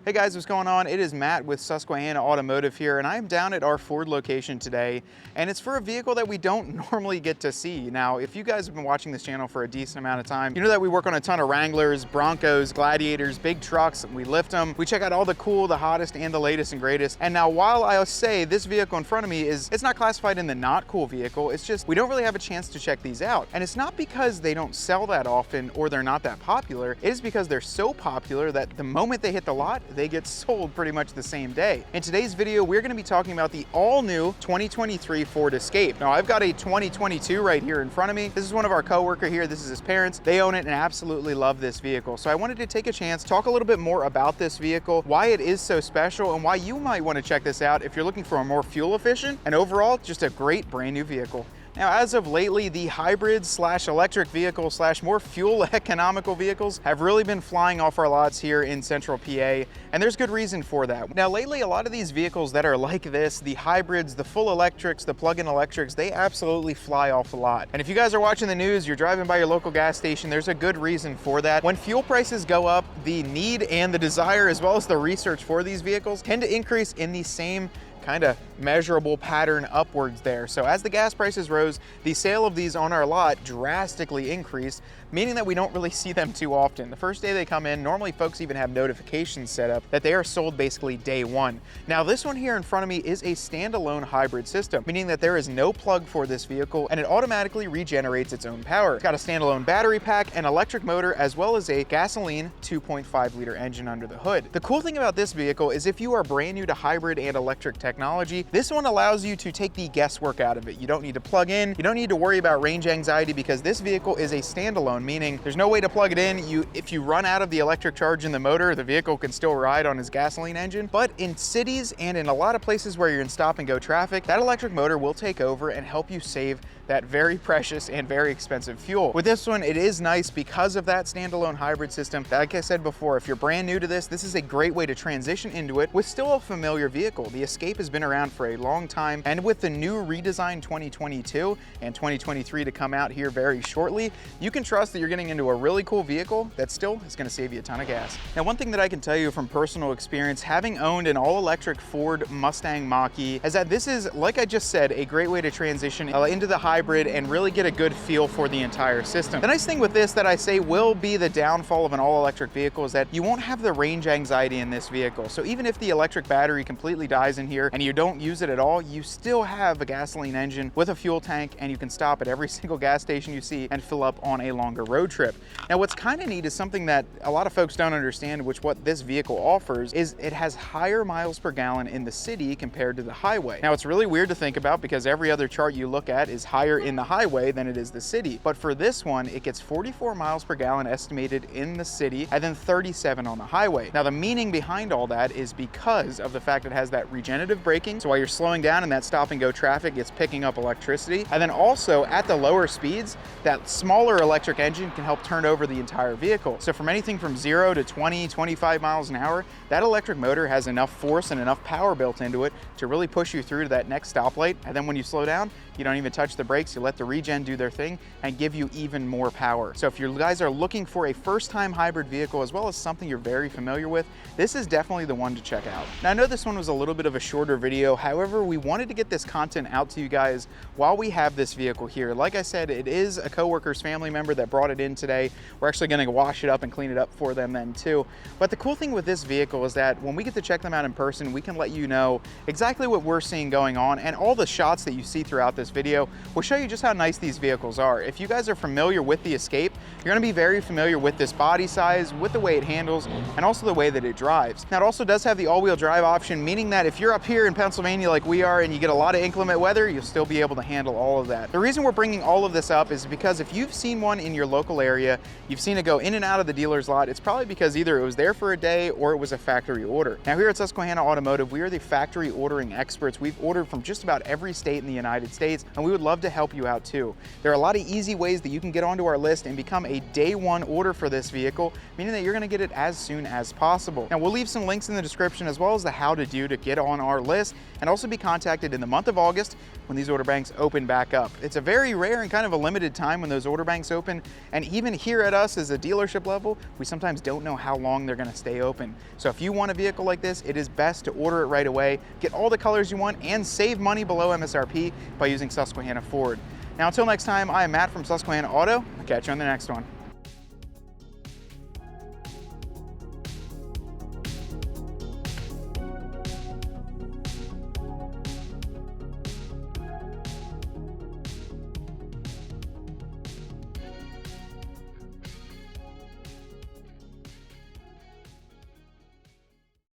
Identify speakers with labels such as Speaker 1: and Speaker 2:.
Speaker 1: Hey guys, what's going on? It is Matt with Susquehanna Automotive here, and I'm down at our Ford location today, and it's for a vehicle that we don't normally get to see. Now, if you guys have been watching this channel for a decent amount of time, you know that we work on a ton of Wranglers, Broncos, Gladiators, big trucks, and we lift them. We check out all the cool, the hottest, and the latest and greatest. And now, while I'll say this vehicle in front of me it's not classified in the not cool vehicle, it's just we don't really have a chance to check these out. And it's not because they don't sell that often or they're not that popular, it is because they're so popular that the moment they hit the lot, they get sold pretty much the same day. In today's video, we're going to be talking about the all-new 2023 Ford Escape. Now, I've got a 2022 right here in front of me. This is one of our coworker here. This is his parents. They own it and absolutely love this vehicle. So I wanted to take a chance, talk a little bit more about this vehicle, why it is so special, and why you might want to check this out if you're looking for a more fuel efficient and overall just a great brand new vehicle. Now, as of lately, the hybrid / electric vehicle / more fuel economical vehicles have really been flying off our lots here in central PA, and there's good reason for that. Now, lately, a lot of these vehicles that are like this, the hybrids, the full electrics, the plug-in electrics, they absolutely fly off the lot. And if you guys are watching the news, you're driving by your local gas station, there's a good reason for that. When fuel prices go up, the need and the desire, as well as the research for these vehicles, tend to increase in the same kind of measurable pattern upwards there. So as the gas prices rose, the sale of these on our lot drastically increased, meaning that we don't really see them too often. The first day they come in, normally folks even have notifications set up that they are sold basically day one. Now, this one here in front of me is a standalone hybrid system, meaning that there is no plug for this vehicle and it automatically regenerates its own power. It's got a standalone battery pack, an electric motor, as well as a gasoline 2.5 liter engine under the hood. The cool thing about this vehicle is if you are brand new to hybrid and electric technology, this one allows you to take the guesswork out of it. You don't need to plug in, you don't need to worry about range anxiety because this vehicle is a standalone, meaning there's no way to plug it in. If you run out of the electric charge in the motor, the vehicle can still ride on its gasoline engine. But in cities and in a lot of places where you're in stop and go traffic, that electric motor will take over and help you save that very precious and very expensive fuel. With this one, it is nice because of that standalone hybrid system. Like I said before, if you're brand new to this is a great way to transition into it with still a familiar vehicle. The Escape has been around for a long time, and with the new redesigned 2022 and 2023 to come out here very shortly, you can trust that you're getting into a really cool vehicle that still is going to save you a ton of gas. Now, one thing that I can tell you from personal experience, having owned an all-electric Ford Mustang Mach-E, is that this is, like I just said, a great way to transition into the hybrid and really get a good feel for the entire system. The nice thing with this that I say will be the downfall of an all-electric vehicle is that you won't have the range anxiety in this vehicle. So even if the electric battery completely dies in here and you don't use it at all, you still have a gasoline engine with a fuel tank, and you can stop at every single gas station you see and fill up on a longer road trip. Now, what's kind of neat is something that a lot of folks don't understand, which what this vehicle offers is it has higher miles per gallon in the city compared to the highway. Now, it's really weird to think about because every other chart you look at is higher in the highway than it is the city. But for this one, it gets 44 miles per gallon estimated in the city and then 37 on the highway. Now, the meaning behind all that is because of the fact it has that regenerative braking. So while you're slowing down in that stop and go traffic, it's picking up electricity. And then also at the lower speeds, that smaller electric engine can help turn over the entire vehicle. So from anything from 0 to 20, 25 miles an hour, that electric motor has enough force and enough power built into it to really push you through to that next stoplight. And then when you slow down, you don't even touch the brakes, you let the regen do their thing and give you even more power. So if you guys are looking for a first-time hybrid vehicle as well as something you're very familiar with, this is definitely the one to check out. Now, I know this one was a little bit of a shorter video, however, we wanted to get this content out to you guys while we have this vehicle here. Like I said, it is a coworker's family member that brought it in today. We're actually gonna wash it up and clean it up for them then too. But the cool thing with this vehicle is that when we get to check them out in person, we can let you know exactly what we're seeing going on, and all the shots that you see throughout this video will show you just how nice these vehicles are. If you guys are familiar with the Escape, you're gonna be very familiar with this body size, with the way it handles, and also the way that it drives. Now, it also does have the all-wheel drive option, meaning that if you're up here in Pennsylvania like we are and you get a lot of inclement weather, you'll still be able to handle all of that. The reason we're bringing all of this up is because if you've seen one in your local area, you've seen it go in and out of the dealer's lot, it's probably because either it was there for a day or it was a factory order. Now, here at Susquehanna Automotive, we are the factory ordering experts. We've ordered from just about every state in the United States, and we would love to help you out too. There are a lot of easy ways that you can get onto our list and become a day one order for this vehicle, meaning that you're gonna get it as soon as possible. Now we'll leave some links in the description as well as the how to do to get on our list, and also be contacted in the month of August when these order banks open back up. It's a very rare and kind of a limited time when those order banks open, and even here at us as a dealership level, we sometimes don't know how long they're gonna stay open. So if you want a vehicle like this, it is best to order it right away, get all the colors you want, and save money below MSRP by using Susquehanna Ford. Now until next time, I am Matt from Susquehanna Auto. I'll catch you on the next one.